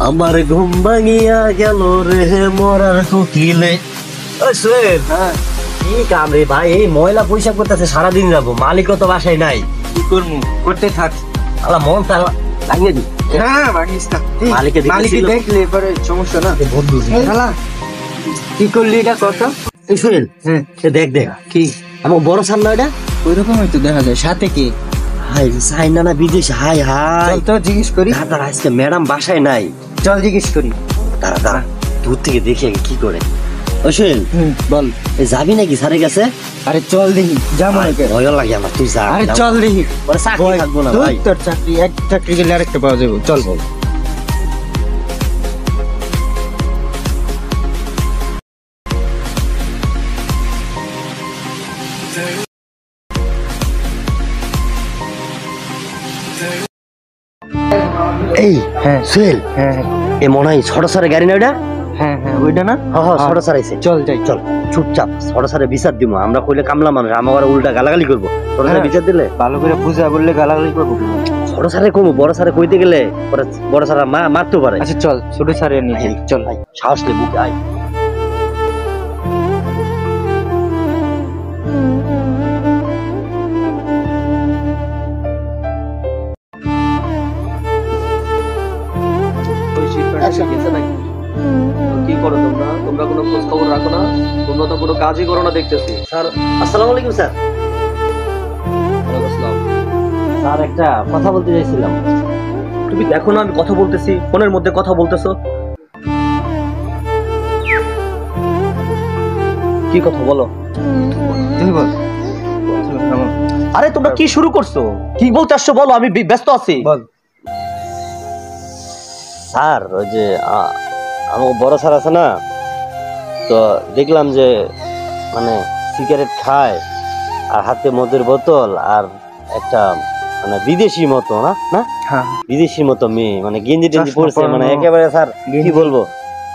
আমার ঘুম ভাঙিয়া গেল রে মরার কোকিলে। কি কাম রে ভাই, এই ময়লা পয়সা করতেছে সারাদিন যাবো, মালিকও তো বাসায় নাই। কি করবো, করতে থাক। আলা মন তা ভাঙিয়ে দি। হ্যাঁ ভাঙিস না, মালিকে দেখলে পরে সমস্যা না। বন্ধু কি করলি এটা কত? এই সোহেল, দেখ দেখ কি আমার বড় স্যার না এটা? ওই রকম হয়তো দেখা যায়। সাথে কি? হাই চাইনা না বিদেশ? হাই হাই চল তো জিজ্ঞেস করি। দাদা আজকে ম্যাডাম বাসায় নাই। চল জিজ্ঞেস করি। দাঁড়া দাঁড়া, দূর থেকে দেখি আগে কি করে। ও সোহেল, বল। যাবি নাকি স্যারের কাছে? আরে চল দেখি, যা মনে করে। ভয় লাগে আমার, তুই যা। আরে চল দেখি। ওরা চাকরি থাকবো না ভাই। তোর চাকরি, এক চাকরি গেলে আরেকটা পাওয়া যাবে। চল বল। এই সোহেল, এ মনে হয় ছোট স্যারের গাড়ি না ওটা? হ্যাঁ হ্যাঁ ওইটা না? হ্যাঁ ছোট স্যার আইছে। চল যাই। চল চুপচাপ ছোট স্যারের বিচার দিব। আমরা কইলে কামলা মানুষ, আমার উল্টা গালাগালি করবো। ছোট স্যারের বিচার দিলে ভালো করে বুঝা বললে গালাগালি করবো। ছোট স্যারে কমু, বড় স্যারে কইতে গেলে বড় স্যার মারতে পারে। আচ্ছা চল, ছোট স্যারের নিয়ে চল। সাহস লে বুকে আয়। কি করো তোমরা? তোমরা কোনো খোঁজ খবর রাখো না? তোমরা তো কোনো কাজই করো না দেখতেছি। স্যার আসসালামু আলাইকুম। স্যার স্যার একটা কথা বলতে চাইছিলাম। তুমি দেখো না আমি কথা বলতেছি, ফোনের মধ্যে কথা বলতেছো। কি কথা বলো? তুই বল। আরে তোমরা কি শুরু করছো? কি বলতে আসছো বলো, আমি ব্যস্ত আছি। বল। স্যার ওই যে আমার বড় স্যার আছে না, তো দেখলাম যে মানে সিগারেট খায় আর হাতে মদের বোতল আর একটা মানে বিদেশি মতো না না বিদেশি মতো মেয়ে, মানে গেঞ্জি টেঞ্জি পড়ছে, মানে একেবারে স্যার কি বলবো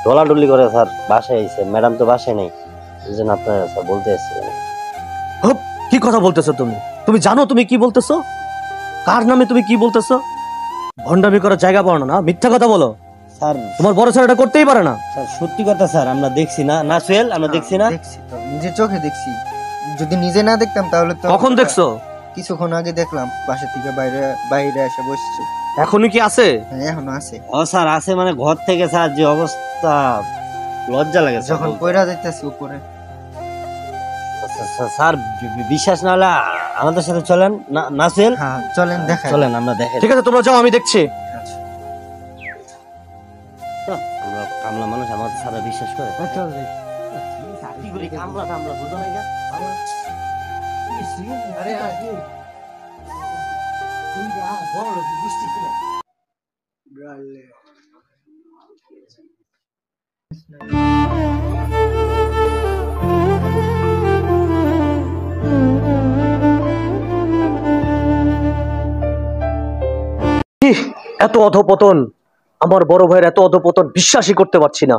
ঢলাঢলি করে। স্যার বাসায় আইছে, ম্যাডাম তো বাসায় নেই, এই জন্য আপনার স্যার বলতে আসছি। কি কথা বলতেছো তুমি? তুমি জানো তুমি কি বলতেছো? কার নামে তুমি কি বলতেছো? ভন্ডামি করার জায়গা পাও না, মিথ্যা কথা বলো। স্যার তোমার বড় স্যার এটা করতেই পারে না। স্যার সত্যি কথা স্যার, আমরা দেখছি না না সোহেল, আমরা দেখছি না। দেখছি তো, নিজের চোখে দেখছি। যদি নিজে না দেখতাম তাহলে তো। কখন দেখছো? কিছুক্ষণ আগে দেখলাম, বাসা থেকে বাইরে এসে বসছে। এখনই কি আছে? হ্যাঁ এখনো আছে। ও স্যার আছে, মানে ঘর থেকে স্যার যে অবস্থা, লজ্জা লাগে যখন পয়রা যাইতেছি উপরে। স্যার বিশ্বাস না হলে আমাদের সাথে চলেন না সোহেল? হ্যাঁ চলেন, দেখা চলেন আমরা দেখে। ঠিক আছে তোমরা যাও, আমি দেখছি। আমরা কামলা মানুষ, আমাদের সারা বিশ্বাস করে। চল যাই। কি করি কামলা টামলা বুঝো না এটা? আরে এত অধপতন, আমার বড় ভাইয়ের এত অধপতন বিশ্বাসই করতে পারছি না।